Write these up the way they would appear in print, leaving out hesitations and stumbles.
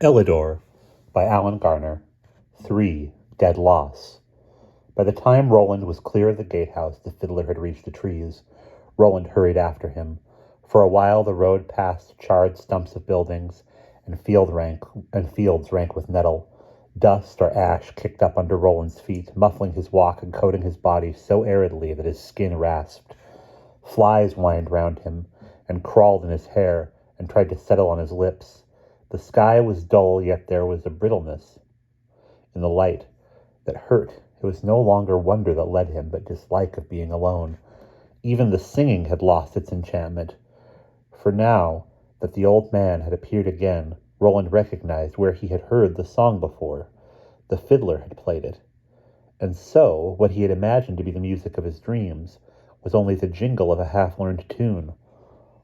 Elidor by Garner. 3. Dead Loss. By the time Roland was clear of the gatehouse, the fiddler had reached the trees. Roland hurried after him. For a while the road passed charred stumps of buildings, and fields rank with nettle. Dust or ash kicked up under Roland's feet, muffling his walk and coating his body so aridly that his skin rasped. Flies whined round him, and crawled in his hair, and tried to settle on his lips. The sky was dull, yet there was a brittleness in the light that hurt. It was no longer wonder that led him, but dislike of being alone. Even the singing had lost its enchantment. For now that the old man had appeared again, Roland recognized where he had heard the song before. The fiddler had played it. And so, what he had imagined to be the music of his dreams was only the jingle of a half-learned tune.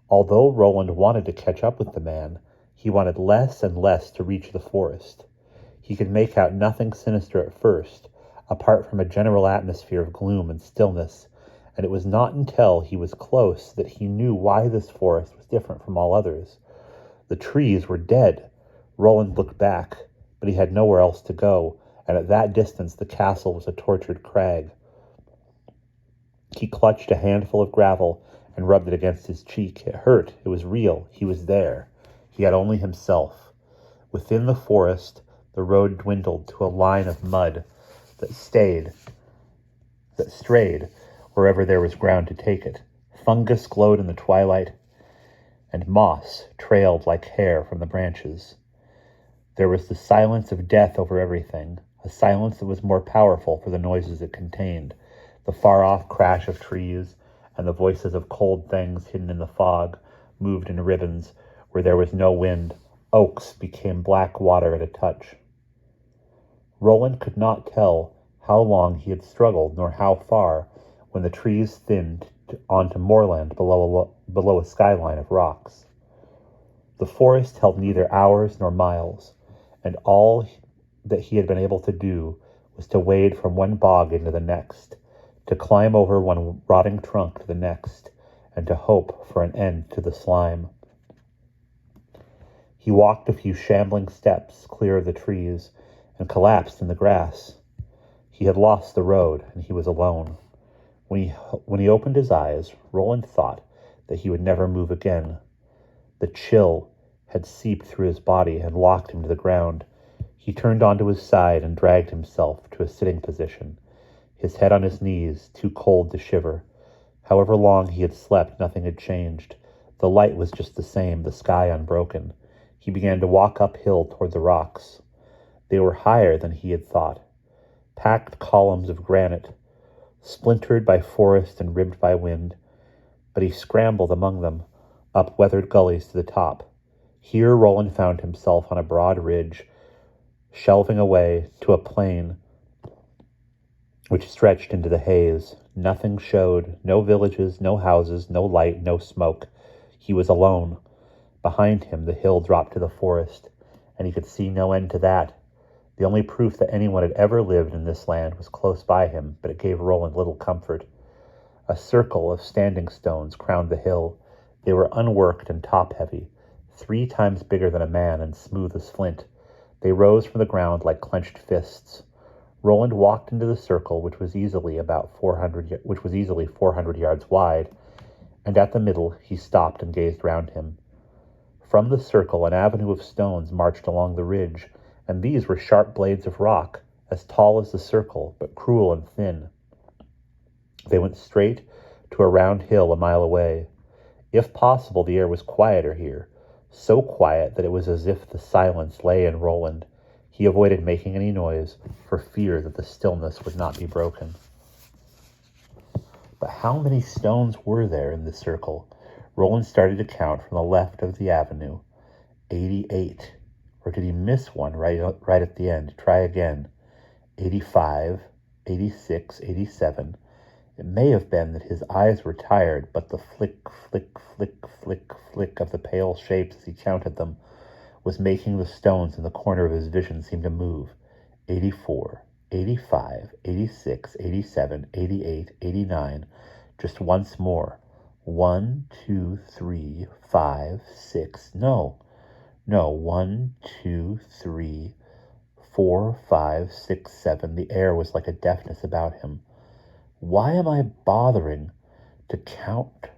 Although Roland wanted to catch up with the man, he wanted less and less to reach the forest. He could make out nothing sinister at first, apart from a general atmosphere of gloom and stillness, and it was not until he was close that he knew why this forest was different from all others. The trees were dead. Roland looked back, but he had nowhere else to go, and at that distance the castle was a tortured crag. He clutched a handful of gravel and rubbed it against his cheek. It hurt. It was real. He was there. He had only himself. Within the forest, the road dwindled to a line of mud that strayed wherever there was ground to take it. Fungus glowed in the twilight, and moss trailed like hair from the branches. There was the silence of death over everything, a silence that was more powerful for the noises it contained, the far-off crash of trees, and the voices of cold things hidden in the fog moved in ribbons where there was no wind. Oaks became black water at a touch. Roland could not tell how long he had struggled, nor how far, when the trees thinned onto moorland below a skyline of rocks. The forest held neither hours nor miles, and all that he had been able to do was to wade from one bog into the next, to climb over one rotting trunk to the next, and to hope for an end to the slime. He walked a few shambling steps clear of the trees and collapsed in the grass. He had lost the road, and he was alone. When he opened his eyes, Roland thought that he would never move again. The chill had seeped through his body and locked him to the ground. He turned onto his side and dragged himself to a sitting position, his head on his knees, too cold to shiver. However long he had slept, nothing had changed. The light was just the same, the sky unbroken. He began to walk uphill toward the rocks. They were higher than he had thought. Packed columns of granite, splintered by forest and ribbed by wind, but he scrambled among them, up weathered gullies to the top. Here Roland found himself on a broad ridge, shelving away to a plain which stretched into the haze. Nothing showed, no villages, no houses, no light, no smoke. He was alone. Behind him the hill dropped to the forest, and he could see no end to that. The only proof that anyone had ever lived in this land was close by him, but it gave Roland little comfort. A circle of standing stones crowned the hill. They were unworked and top-heavy, 3 times bigger than a man and smooth as flint. They rose from the ground like clenched fists. Roland walked into the circle, which was easily 400 yards wide, and at the middle he stopped and gazed round him. From the circle, an avenue of stones marched along the ridge, and these were sharp blades of rock, as tall as the circle, but cruel and thin. They went straight to a round hill a mile away. If possible, the air was quieter here, so quiet that it was as if the silence lay in Roland. He avoided making any noise, for fear that the stillness would not be broken. But how many stones were there in the circle? Roland started to count from the left of the avenue. 88. Or did he miss one right at the end? Try again. 85, 86, 87. It may have been that his eyes were tired, but the flick, flick, flick, flick, flick of the pale shapes as he counted them was making the stones in the corner of his vision seem to move. 84, 85, 86, 87, 88, 89. Just once more. 1, 2, 3, 5, 6. No, No, 1, 2, 3, 4, 5, 6, 7. The air was like a deafness about him. Why am I bothering to count?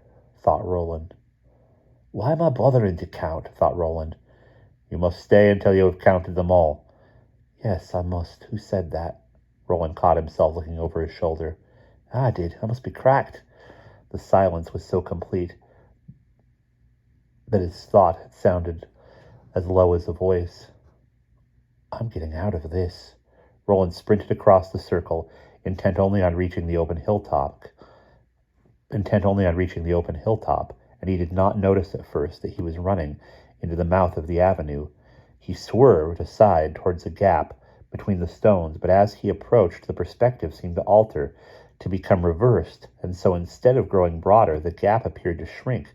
Thought Roland. Why am I bothering to count? Thought Roland. You must stay until you have counted them all. Yes, I must. Who said that? Roland caught himself looking over his shoulder. I did. I must be cracked. The silence was so complete that his thought had sounded as low as a voice. I'm getting out of this. Roland sprinted across the circle, intent only on reaching the open hilltop, and he did not notice at first that he was running into the mouth of the avenue. He swerved aside towards a gap between the stones, but as he approached, the perspective seemed to alter, to become reversed, and so instead of growing broader, the gap appeared to shrink.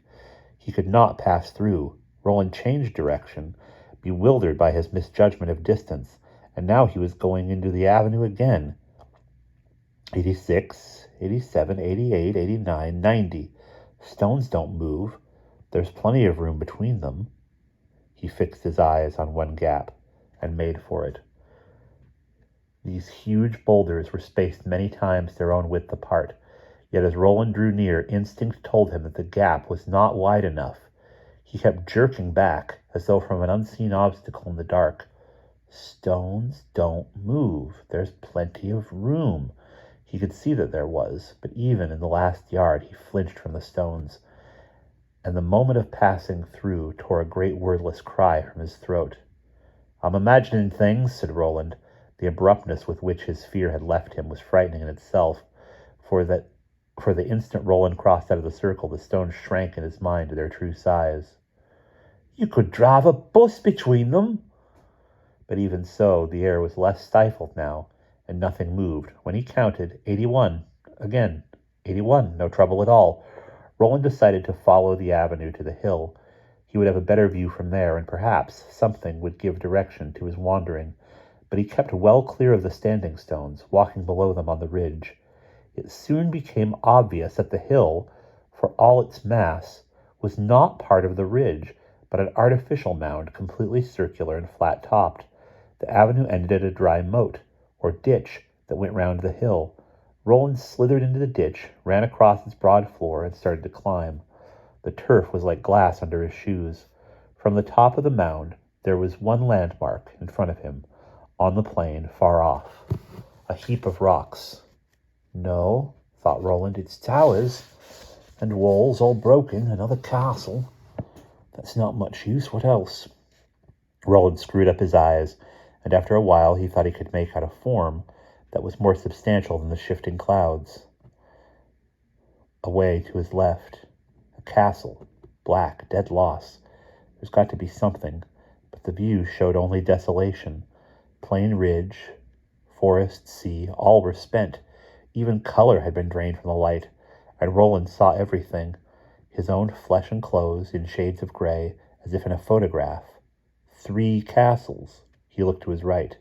He could not pass through. Roland changed direction, bewildered by his misjudgment of distance, and now he was going into the avenue again. 86, 87, 88, 89, 90. Stones don't move. There's plenty of room between them. He fixed his eyes on one gap and made for it. These huge boulders were spaced many times their own width apart, yet as Roland drew near, instinct told him that the gap was not wide enough. He kept jerking back, as though from an unseen obstacle in the dark. Stones don't move. There's plenty of room. He could see that there was, but even in the last yard he flinched from the stones, and the moment of passing through tore a great wordless cry from his throat. I'm imagining things, said Roland. The abruptness with which his fear had left him was frightening in itself, for the instant Roland crossed out of the circle, the stones shrank in his mind to their true size. You could drive a bus between them. But even so, the air was less stifled now, and nothing moved. When he counted, 81. Again, 81. No trouble at all. Roland decided to follow the avenue to the hill. He would have a better view from there, and perhaps something would give direction to his wandering. But he kept well clear of the standing stones, walking below them on the ridge. It soon became obvious that the hill, for all its mass, was not part of the ridge, but an artificial mound, completely circular and flat-topped. The avenue ended at a dry moat, or ditch, that went round the hill. Roland slithered into the ditch, ran across its broad floor, and started to climb. The turf was like glass under his shoes. From the top of the mound, there was one landmark in front of him, on the plain, far off. A heap of rocks. No, thought Roland, it's towers, and walls all broken, another castle. That's not much use. What else? Roland screwed up his eyes, and after a while he thought he could make out a form that was more substantial than the shifting clouds. Away to his left, a castle, black, Dead Loss. There's got to be something, but the view showed only desolation. Plain ridge, forest, sea, all were spent. Even color had been drained from the light, and Roland saw everything, his own flesh and clothes in shades of gray, as if in a photograph. 3 castles. He looked to his right.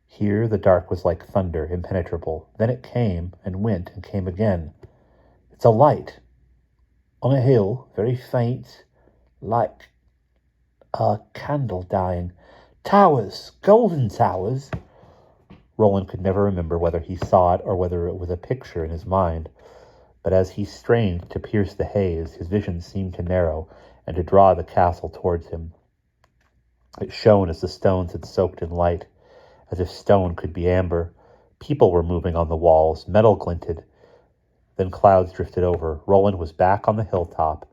Here the dark was like thunder, impenetrable. Then it came, and went, and came again. It's a light. On a hill, very faint, like a candle dying. Towers! Golden towers! Roland could never remember whether he saw it or whether it was a picture in his mind. But as he strained to pierce the haze, his vision seemed to narrow and to draw the castle towards him. It shone as the stones had soaked in light, as if stone could be amber. People were moving on the walls, metal glinted. Then clouds drifted over. Roland was back on the hilltop,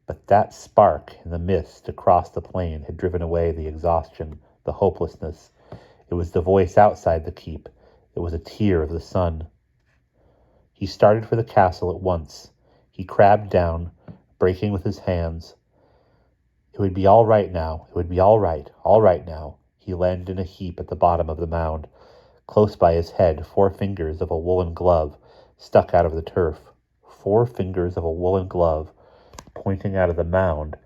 but that spark in the mist across the plain had driven away the exhaustion, the hopelessness. It was the voice outside the keep. It was a tear of the sun. He started for the castle at once. He crabbed down, breaking with his hands. It would be all right now. It would be all right now. He landed in a heap at the bottom of the mound. Close by his head, 4 fingers of a woolen glove stuck out of the turf. 4 fingers of a woolen glove pointing out of the mound,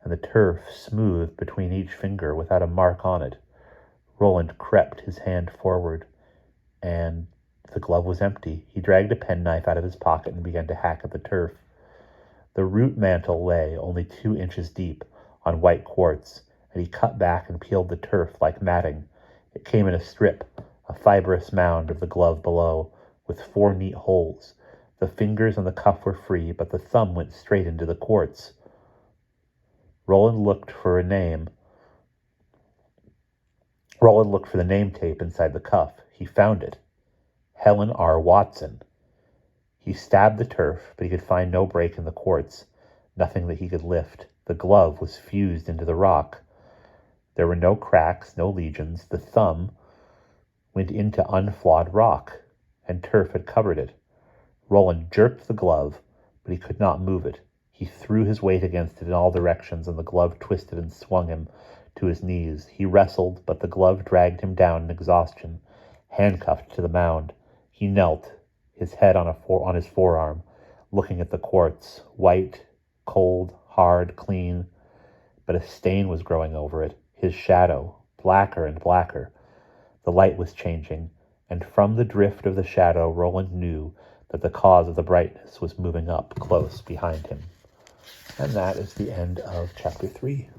and the turf smooth between each finger without a mark on it. Roland crept his hand forward, and the glove was empty. He dragged a penknife out of his pocket and began to hack at the turf. The root mantle lay only 2 inches deep on white quartz, and he cut back and peeled the turf like matting. It came in a strip, a fibrous mound of the glove below, with 4 neat holes. The fingers and the cuff were free, but the thumb went straight into the quartz. Roland looked for the name tape inside the cuff. He found it. Helen R. Watson. He stabbed the turf, but he could find no break in the quartz, nothing that he could lift. The glove was fused into the rock. There were no cracks, no lesions. The thumb went into unflawed rock, and turf had covered it. Roland jerked the glove, but he could not move it. He threw his weight against it in all directions, and the glove twisted and swung him to his knees. He wrestled, but the glove dragged him down in exhaustion, handcuffed to the mound. He knelt, his head on his forearm, looking at the quartz, white, cold, hard, clean, but a stain was growing over it, his shadow, blacker and blacker. The light was changing, and from the drift of the shadow, Roland knew that the cause of the brightness was moving up close behind him. And that is the end of chapter 3.